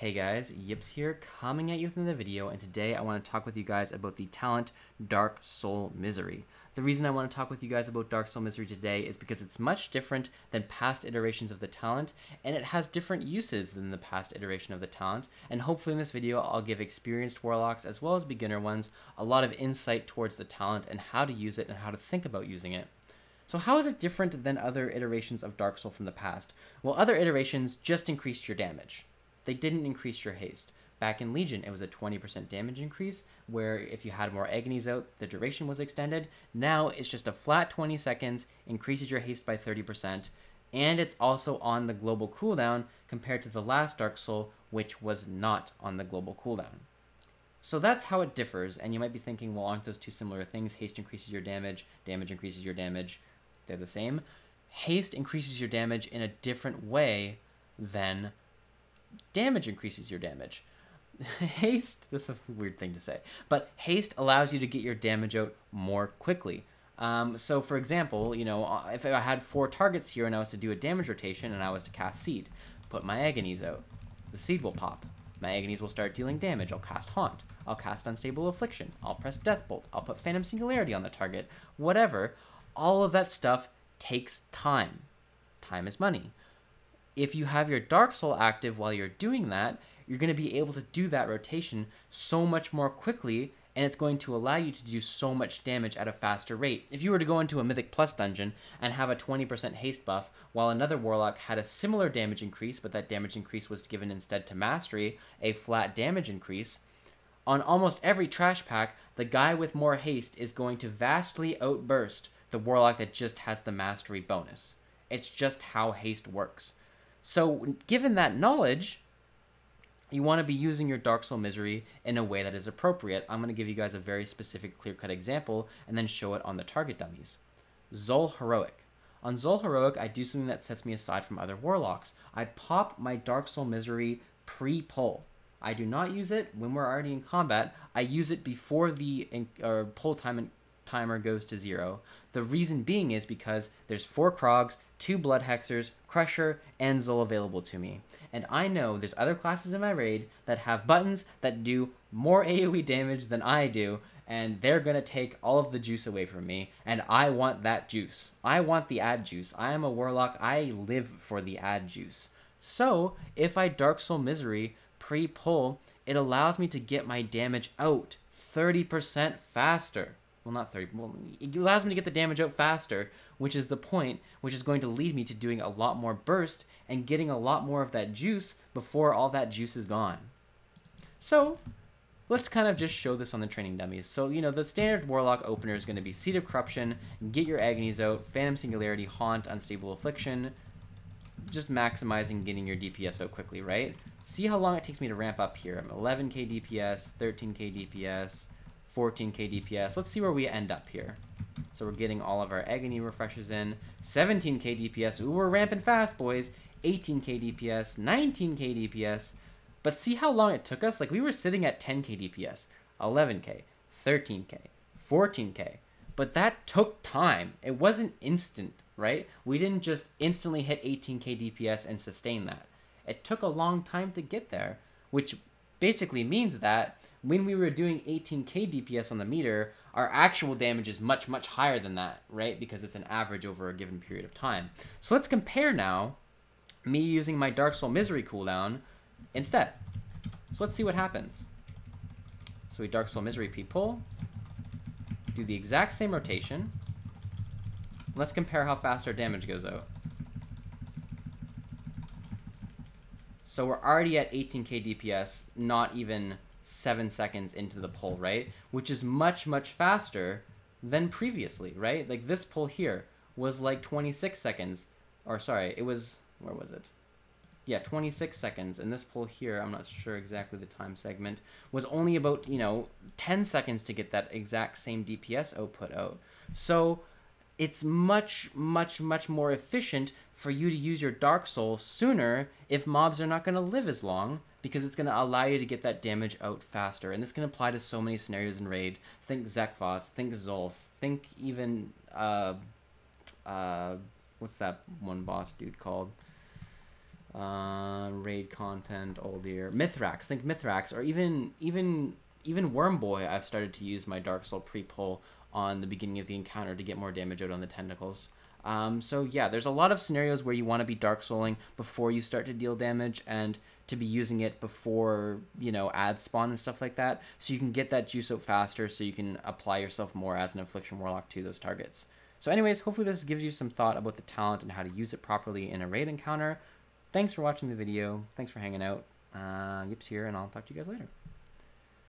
Hey guys, Yips here, coming at you with another video, and today I want to talk with you guys about the talent Dark Soul Misery. The reason I want to talk with you guys about Dark Soul Misery today is because it's much different than past iterations of the talent, and it has different uses than the past iteration of the talent, and hopefully in this video I'll give experienced warlocks as well as beginner ones a lot of insight towards the talent and how to use it and how to think about using it. So how is it different than other iterations of Dark Soul from the past? Well, other iterations just increased your damage. They didn't increase your haste. Back in Legion, it was a 20% damage increase, where if you had more agonies out, the duration was extended. Now it's just a flat 20 seconds, increases your haste by 30%, and it's also on the global cooldown compared to the last Dark Soul, which was not on the global cooldown. So that's how it differs, and you might be thinking, well, aren't those two similar things? Haste increases your damage, damage increases your damage. They're the same. Haste increases your damage in a different way than damage increases your damage. Haste, this is a weird thing to say, but haste allows you to get your damage out more quickly. So for example, you know, if I had 4 targets here and I was to do a damage rotation and I was to cast Seed, put my agonies out, the Seed will pop. My agonies will start dealing damage. I'll cast Haunt. I'll cast Unstable Affliction. I'll press Deathbolt. I'll put Phantom Singularity on the target. Whatever. All of that stuff takes time. Time is money. If you have your Dark Soul active while you're doing that, you're going to be able to do that rotation so much more quickly, and it's going to allow you to do so much damage at a faster rate. If you were to go into a Mythic Plus dungeon and have a 20% haste buff, while another Warlock had a similar damage increase, but that damage increase was given instead to Mastery, a flat damage increase, on almost every trash pack, the guy with more haste is going to vastly outburst the Warlock that just has the Mastery bonus. It's just how haste works. So, given that knowledge, you want to be using your Dark Soul Misery in a way that is appropriate. I'm going to give you guys a very specific clear-cut example and then show it on the target dummies. Zol Heroic. On Zol Heroic, I do something that sets me aside from other Warlocks. I pop my Dark Soul Misery pre-pull. I do not use it when we're already in combat. I use it before the pull timer goes to 0. The reason being is because there's 4 Krogs, 2 Blood Hexers, Crusher, and Zol available to me. And I know there's other classes in my raid that have buttons that do more AoE damage than I do, and they're going to take all of the juice away from me, and I want that juice. I want the ad juice. I am a Warlock. I live for the ad juice. So, if I Dark Soul Misery pre-pull, it allows me to get my damage out 30% faster. Well, not 30. Well, it allows me to get the damage out faster, which is the point, which is going to lead me to doing a lot more burst and getting a lot more of that juice before all that juice is gone. So, let's kind of just show this on the training dummies. So, you know, the standard Warlock opener is going to be Seed of Corruption, get your agonies out, Phantom Singularity, Haunt, Unstable Affliction, just maximizing getting your DPS out quickly, right? See how long it takes me to ramp up here. I'm 11k DPS, 13k DPS, 14k DPS. Let's see where we end up here. So we're getting all of our agony refreshes in. 17k DPS. Ooh, we're ramping fast, boys. 18k DPS, 19k DPS. But see how long it took us? Like, we were sitting at 10k DPS, 11k, 13k, 14k. But that took time. It wasn't instant, right? We didn't just instantly hit 18k DPS and sustain that. It took a long time to get there, which basically means that when we were doing 18k DPS on the meter, our actual damage is much, much higher than that, right? Because it's an average over a given period of time. So let's compare now me using my Dark Soul Misery cooldown instead. So let's see what happens. So we Dark Soul Misery P-pull, do the exact same rotation. Let's compare how fast our damage goes out. So we're already at 18k DPS, not even 7 seconds into the pull, right? Which is much, much faster than previously, right? Like this pull here was like 26 seconds. Or sorry, it was, where was it? Yeah, 26 seconds. And this pull here, I'm not sure exactly the time segment, was only about, you know, 10 seconds to get that exact same DPS output out. So it's much, much, much more efficient for you to use your Dark Soul sooner if mobs are not going to live as long, because it's going to allow you to get that damage out faster. And this can apply to so many scenarios in Raid. Think Zekphos, think Zol, think even, what's that one boss dude called? Raid content, Oldir, Mithrax. Think Mithrax, or even Wormboy. I've started to use my Dark Soul pre-pull on the beginning of the encounter to get more damage out on the tentacles. So yeah, there's a lot of scenarios where you want to be Dark Souling before you start to deal damage, and to be using it before, you know, ads spawn and stuff like that, so you can get that juice out faster, so you can apply yourself more as an Affliction Warlock to those targets. So anyways, hopefully this gives you some thought about the talent and how to use it properly in a raid encounter. Thanks for watching the video. Thanks for hanging out. Yips here, and I'll talk to you guys later.